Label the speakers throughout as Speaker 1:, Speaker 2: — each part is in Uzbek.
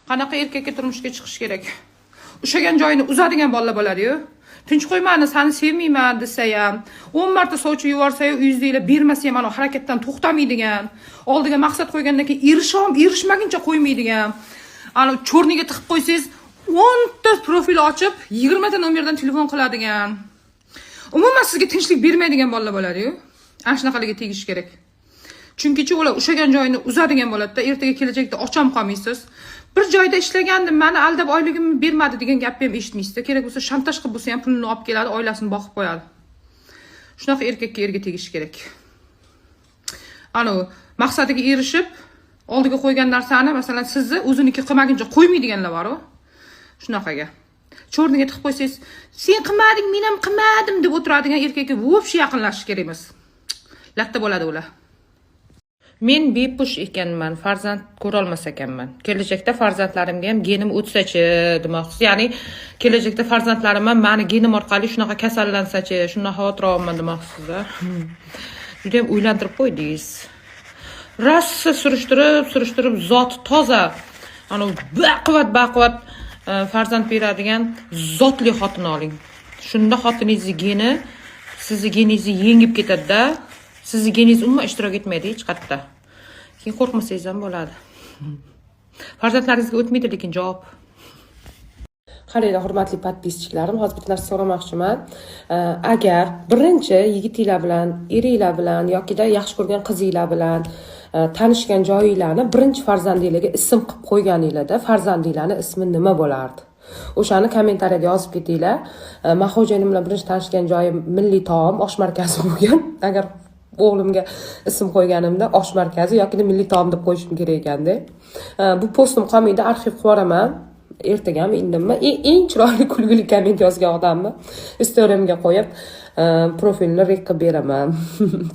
Speaker 1: Qanaqa erkakka turmushga chiqish kerak? Ushagan joyini uzadigan bolalar bo'ladi-yu. Tinch qo'ymani, seni sevmayman desa ham, 10 marta sovchi yuborsa-yu, uyingizdagilar bermasa ham ana harakatdan to'xtamaydigan, oldiga maqsad qo'ygandan keyin erishmaguncha qo'ymaydigan. Ana cho'rniga tiqib qo'ysangiz, 10 ta profil ochib, 20 ta nomerdan telefon qiladigan. Umuman sizga tinchlik bermaydigan bolalar bo'ladi-yu. Ana shunaqalarga tegish kerak. Chunki ular ushagan joyini uzadigan bo'ladi-da, ertaga kelajakda ocham qolmaysiz. Bir joyda ishlagandim, meni aldab oyligimni bermadi degan gapni ham eshitmaysiz. Kerak bo'lsa shantaj qilib bo'lsa ham pulini olib keladi, oilasini boqib qo'yadi. Shunaqa erkakka erga tegish kerak. Ana maqsadiga erishib, oldiga qo'ygan narsani, masalan, sizni o'ziniki qilmaguncha qo'ymaydiganlar bor-ku. Shunaqaga. Cho'rniga tiqib qo'ysangiz, "Sen qilmading, men ham qilmadim" deb o'tiradigan erkakka vo'bshi yaqinlashish kerak emas. Latta bo'ladi ular. Men bepush ekanman, farzand ko'ra olmas ekanman. Kelajakda farzandlarimga ham genim o'tsa-chi demoqchisiz. Ya'ni kelajakda farzandlarim ham meni genim orqali shunaqa kasallansa-chi, shundan xavotir olaman demoqchisiz. Juda ham o'ylantirib qo'ydingiz. Rossa surishtirib zot toza, ana baquvvat farzand beradigan zotli xotin oling. Shunda xotiningizning geni sizni geningizni yengib ketadi-da. Sizni geningiz umuman ishtirok etmaydi hech qayerda. Keyin qo'rqmasangiz ham bo'ladi. Farzandlaringizga o'tmaydi lekin javob. Qaranglar, hurmatli podpischiklarim, hozir bitta narsa so'ramoqchiman. Agar birinchi yigitinglar bilan, eringlar bilan yoki-da yaxshi ko'rgan qizinglar bilan tanishgan joyinglarni birinchi farzandingizga ism qilib qo'yganinglarda, farzandingizning ismi nima bo'lardi? O'shani kommentariyada yozib ketinglar. Men xo'jayinim bilan birinchi tanishgan joyim milliy taom osh markazi bo'lgan. Agar o'g'limga ism qo'yganimda osh markazi yoki milliy taom deb qo'yishim kerak ekanda. Bu postim qolmaydi, arxiv qilib yuboraman. Ertagami, indinmi? Eng chiroyli kulgili komment yozgan odamni Instagramga qo'yib, profilni rek qilib beraman.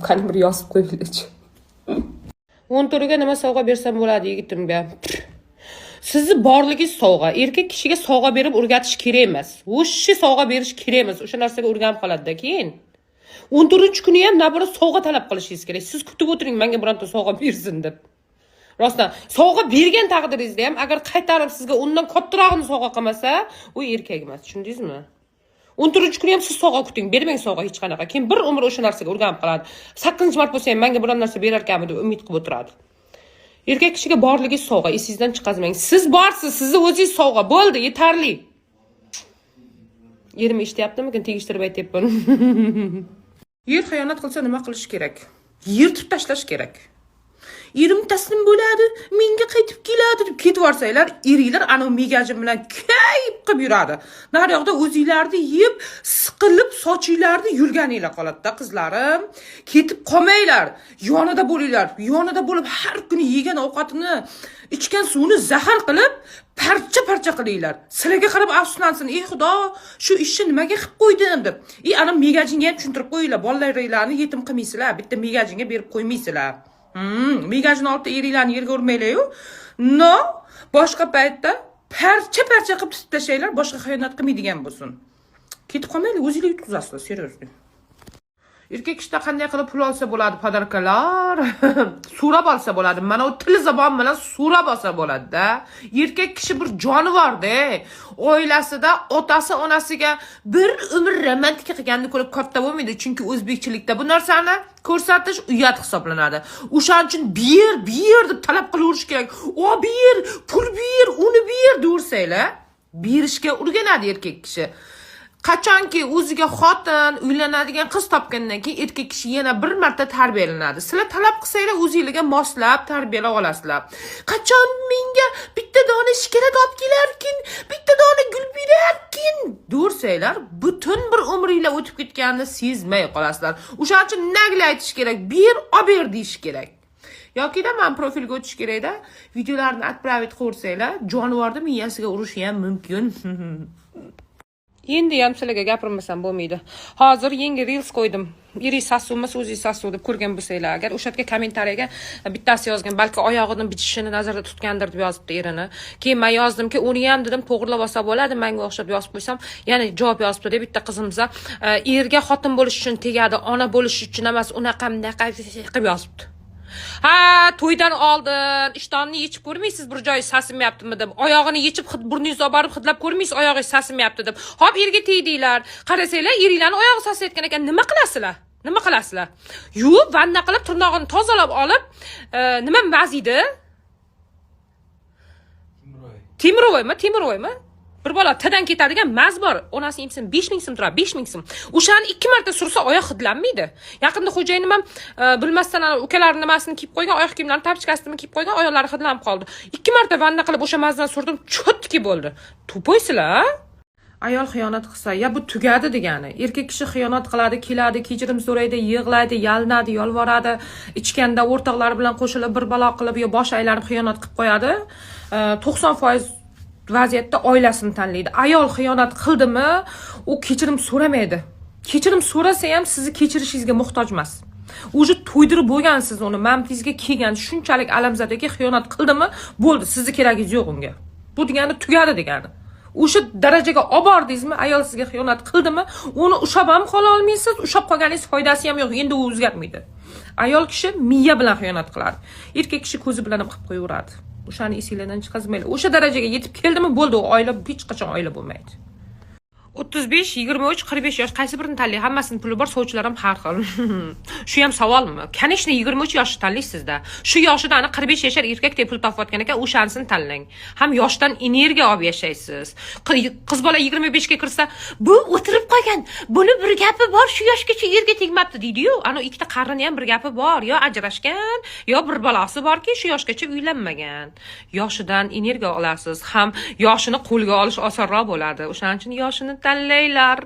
Speaker 1: Qani bir yozib qo'yinglar-chi. 14ga nima sovg'a bersam bo'ladi yigitimga? Sizni borligingiz sovg'a. Erkak kishiga sovg'a berib o'rgatish kerak emas. O'sha sovg'a berish kerak emas. O'sha narsaga o'rganib qoladi-da keyin. 14-kuni ham nabara sovg'a talab qilishingiz kerak. Siz kutib o'tiring, menga bironta sovg'a bersin deb. Rostdan, sovg'a bergan taqdiringizda ham agar qaytarib sizga undan kattarog'ini sovg'a qilmasa, u erkak emas, tushundingizmi? 14-kuni ham siz sovg'a kuting, bermang sovg'a hech qanaqa. Keyin bir umr o'sha narsaga o'rganib qoladi. 8-mart bo'lsa ham menga biron narsa berar ekanmi deb umid qilib o'tiradi. Erkak kishiga borligi sovg'a, esingizdan chiqazmang. Siz borsiz, sizni o'zingiz sovg'a, bo'ldi, yetarli. Erim eshityaptimikin, tegishtirib aytyapman. Yer xiyonat qilsa nima qilish kerak? Yirtib tashlash kerak. Erim taslim bo'ladi, menga qaytib keladi deb ketib yorsanglar, eringlar ana megajim bilan kayib qilib yuradi. Naryoqda o'zinglarni yeb, siqilib, sochinglarni yurganinglar qoladi-da, qizlarim. Ketib qolmanglar, yonida bo'linglar. Yonida bo'lib har kuni yegan ovqatini, ichgan suvini zahar qilib, parcha qilinglar. Sizlarga qarab afsuslansin, "Ey Xudo, shu ishni nimaga qilib qo'ydim" deb. Ana megajinga ham tushuntirib qo'yinglar, bolalaringlarni yetim qilmaysizlar, bitta megajinga berib qo'ymaysizlar. Megajini olib eringlarni yerga urmanglar-yu. No, boshqa paytda parcha qilib tutib tashlanglar, boshqa xiyonat qilmaydigan bo'lsin. Ketib qolmanglar, o'zinglar yutqizasizlar, seriyozli. Erkak kishida qanday qilib pul olsa bo'ladi, podarkalar? So'rab olsa bo'ladi. Mana u til zabon bilan so'rab olsa bo'ladi-da. Erkak kishi bir jonivor-da. Oilasida otasi, onasiga bir umr romantika qilganini ko'rib katta bo'lmaydi, chunki o'zbekchilikda bu narsani ko'rsatish uyat hisoblanadi. O'shaning uchun ber deb talab qilaverish kerak. "O ber, pul ber, uni ber" dersanglar, berishga o'rganadi erkak kishi. Qachonki o'ziga xotin, uylanadigan qiz topgandan keyin erkak kishi yana bir marta tarbiyalanadi. Sizlar talab qilsanglar, o'zingizga moslab tarbiyalab olasizlar. Qachon menga bitta dona shokolad olib kelarkin, bitta dona gul berarkin dersanglar, butun bir umringlar o'tib ketganini sezmay qolasizlar. O'shaning uchun nagli aytish kerak, ber deyish kerak. Yoki-da men profilga o'tish kerak-da, videolarni отправить qilsanglar, jonivorni miyasiga urishi ham mumkin. Endi ham sizlarga gapirmasam bo'lmaydi. Hozir yangi reels qo'ydim. Eri sasuvmas, o'zi sasuv deb ko'rgan bo'lsanglar, agar o'sha yerga kommentariyaga bittasi yozgan, balki oyog'ining bitishini nazarda tutgandir deb yozibdi erini. Keyin men yozdimki, uni ham dedim to'g'rilab olsa bo'ladi, menga o'xshab yozib qo'ysam, ya'ni javob yozibdi deb bitta qizimizga erga xotin bo'lish uchun tegadi, ona bo'lish uchun emas, unaqa qilib yozibdi. Ha, to'ydan oldin ishtonni yechib ko'rmaysiz, bir joyi sasimyaptimi deb. Oyog'ini yechib burningizni olib borib hidlab ko'rmaysiz, oyog'ingiz sasimyapti deb. Hop, erga tegdinglar. Qarasanglar, eringlarning oyog'i sasiyotgan ekan. Nima qilasizlar? Nima qilasizlar? Yuvib, vanna qilib, tirnog'ini tozalab olib, nima maziydi? Temirovoymi? Bir bola tadan ketadigan maz bor. Onasi imsin 5000 so'm turadi, 5000 so'm. O'shani 2 marta sursa oyoq hidlanmaydi. Yaqinda xo'jayinim ham bilmasdan ukalari nimasini kiyib qo'ygan, oyoq kiyimlarini tapchkasini kiyib qo'ygan, oyoqlari hidlanib qoldi. 2 marta vanna qilib o'sha mazdan surdim, chotki bo'ldi. Tupoysizlar? Ayol xiyonat qilsa, ya bu tugadi degani. Erkak kishi xiyonat qiladi, keladi, kechirim so'raydi, yig'laydi, yalinadi, yolvoradi, ichganda o'rtoqlari bilan qo'shilib bir balo qilib yo bosh aylanib xiyonat qilib qo'yadi. 90% vaziyatda oilasini tanlaydi. Ayol xiyonat qildimi, u kechirim so'ramaydi. Kechirim so'rasa ham sizni kechirishingizga muhtoj emas. O'zi to'ydirib bo'lgansiz uni, mamtizga kelgan, shunchalik alamzadaga xiyonat qildimi, bo'ldi, sizni keragingiz yo'q unga. Bu degani tugadi degani. O'sha darajaga olib bordingizmi, ayol sizga xiyonat qildimi, uni ushab ham qola olmaysiz, ushab qolganingiz foydasi ham yo'q, endi u o'zgarmaydi. Ayol kishi miya bilan xiyonat qiladi. Erkak kishi ko'zi bilan ham qilib qo'yaveradi. O'shani esinglardan chiqazmaydi. O'sha darajaga yetib keldimi, bo'ldi, u oila hech qachon oila bo'lmaydi. 35, 23, 45 yosh qaysi birini tanlay? Hammasini puli bor, sovchilar ham har xil. Shu ham savolmi? Kanishni 23 yoshni tanlaysizda. Shu yoshida ana 45 yashar erkakdek pul topayotgan ekan, o'shanisini tanlang. Ham yoshdan energiya olib yashaysiz. Qiz bola 25 ga kirsa, bu o'tirib qolgan. Buni bir gapi bor, shu yoshgacha yerga tegmabdi deydi-yu. Ana ikkita qarini ham bir gapi bor, yo ajrashgan, yo bir balasi borki, shu yoshgacha uylanmagan. Yoshidan energiya olasiz, ham yoshini qo'lga olish osonroq bo'ladi. O'shaning uchun yoshini tanlaylar.